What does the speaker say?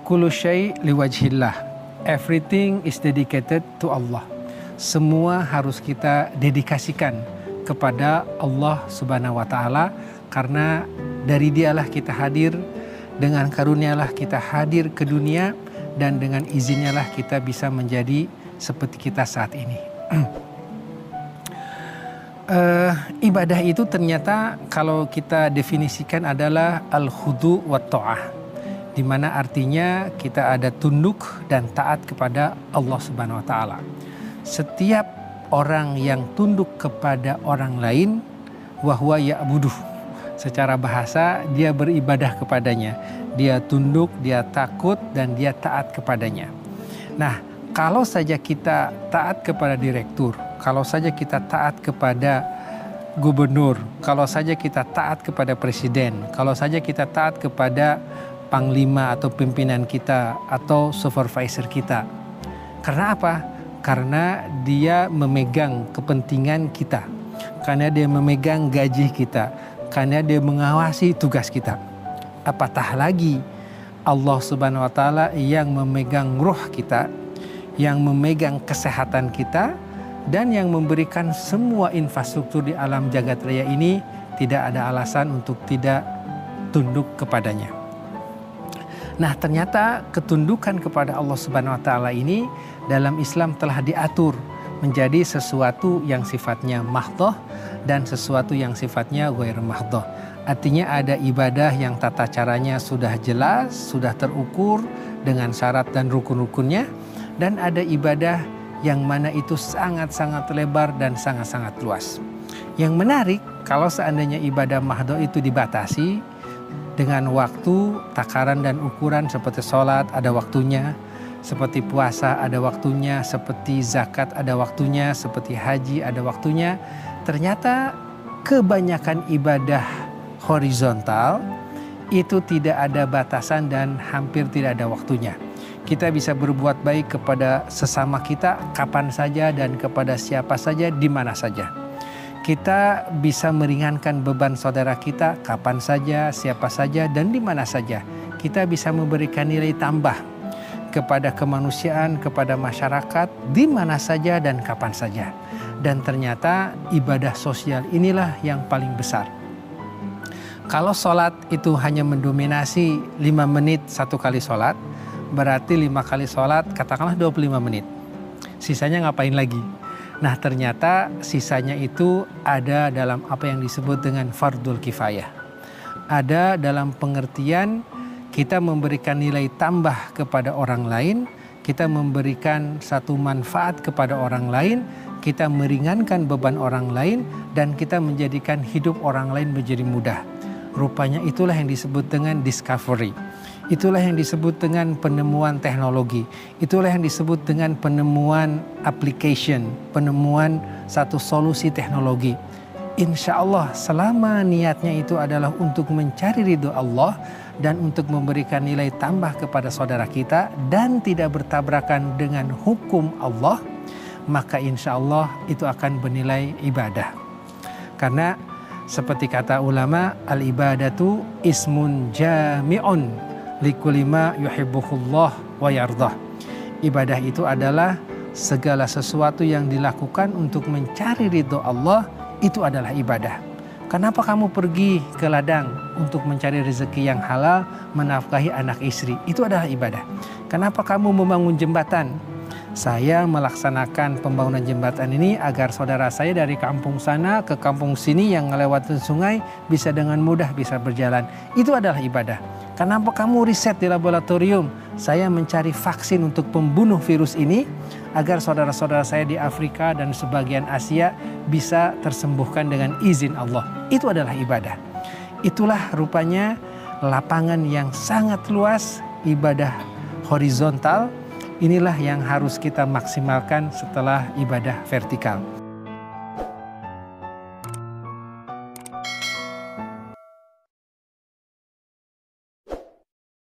Kullu syai' liwajhillah. Everything is dedicated to Allah. Semua harus kita dedikasikan kepada Allah Subhanahu wa taala, karena dari Dialah kita hadir, dengan karunialah kita hadir ke dunia, dan dengan izinnya lah kita bisa menjadi seperti kita saat ini. Ibadah itu ternyata kalau kita definisikan adalah al-khudu' wa ta'ah, di mana artinya kita ada tunduk dan taat kepada Allah Subhanahu wa taala. Setiap orang yang tunduk kepada orang lain, wahwa ya'buduh, secara bahasa dia beribadah kepadanya, dia tunduk, dia takut, dan dia taat kepadanya. Nah, kalau saja kita taat kepada direktur, kalau saja kita taat kepada gubernur, kalau saja kita taat kepada presiden, kalau saja kita taat kepada panglima atau pimpinan kita atau supervisor kita. Karena apa? Karena dia memegang kepentingan kita, karena dia memegang gaji kita, karena dia mengawasi tugas kita. Apatah lagi Allah Subhanahu wa taala yang memegang ruh kita, yang memegang kesehatan kita, dan yang memberikan semua infrastruktur di alam jagat raya ini, tidak ada alasan untuk tidak tunduk kepadanya. Nah, ternyata ketundukan kepada Allah Subhanahu wa taala ini dalam Islam telah diatur menjadi sesuatu yang sifatnya mahdhah dan sesuatu yang sifatnya ghair mahdhah. Artinya ada ibadah yang tata caranya sudah jelas, sudah terukur dengan syarat dan rukun-rukunnya, dan ada ibadah yang mana itu sangat-sangat lebar dan sangat-sangat luas. Yang menarik, kalau seandainya ibadah mahdhah itu dibatasi dengan waktu, takaran dan ukuran, seperti sholat ada waktunya, seperti puasa ada waktunya, seperti zakat ada waktunya, seperti haji ada waktunya. Ternyata kebanyakan ibadah horizontal itu tidak ada batasan dan hampir tidak ada waktunya. Kita bisa berbuat baik kepada sesama kita kapan saja dan kepada siapa saja, di mana saja. Kita bisa meringankan beban saudara kita kapan saja, siapa saja, dan di mana saja. Kita bisa memberikan nilai tambah kepada kemanusiaan, kepada masyarakat, di mana saja dan kapan saja. Dan ternyata ibadah sosial inilah yang paling besar. Kalau sholat itu hanya mendominasi 5 menit satu kali sholat, berarti 5 kali sholat katakanlah 25 menit. Sisanya ngapain lagi? Nah, ternyata sisanya itu ada dalam apa yang disebut dengan fardul kifayah. Ada dalam pengertian kita memberikan nilai tambah kepada orang lain, kita memberikan satu manfaat kepada orang lain, kita meringankan beban orang lain, dan kita menjadikan hidup orang lain menjadi mudah. Rupanya itulah yang disebut dengan discovery. Itulah yang disebut dengan penemuan teknologi. Itulah yang disebut dengan penemuan application, penemuan satu solusi teknologi. Insya Allah selama niatnya itu adalah untuk mencari ridho Allah dan untuk memberikan nilai tambah kepada saudara kita dan tidak bertabrakan dengan hukum Allah, maka insya Allah itu akan bernilai ibadah. Karena seperti kata ulama, al-ibadatu ismun jami'un likulli ma yuhibbuhullah wa yardah. Ibadah itu adalah segala sesuatu yang dilakukan untuk mencari ridho Allah, itu adalah ibadah. Kenapa kamu pergi ke ladang untuk mencari rezeki yang halal, menafkahi anak istri? Itu adalah ibadah. Kenapa kamu membangun jembatan? Saya melaksanakan pembangunan jembatan ini agar saudara saya dari kampung sana ke kampung sini yang melewati sungai bisa dengan mudah bisa berjalan. Itu adalah ibadah. Kenapa kamu riset di laboratorium? Saya mencari vaksin untuk pembunuh virus ini agar saudara-saudara saya di Afrika dan sebagian Asia bisa tersembuhkan dengan izin Allah. Itu adalah ibadah. Itulah rupanya lapangan yang sangat luas, ibadah horizontal. Inilah yang harus kita maksimalkan setelah ibadah vertikal.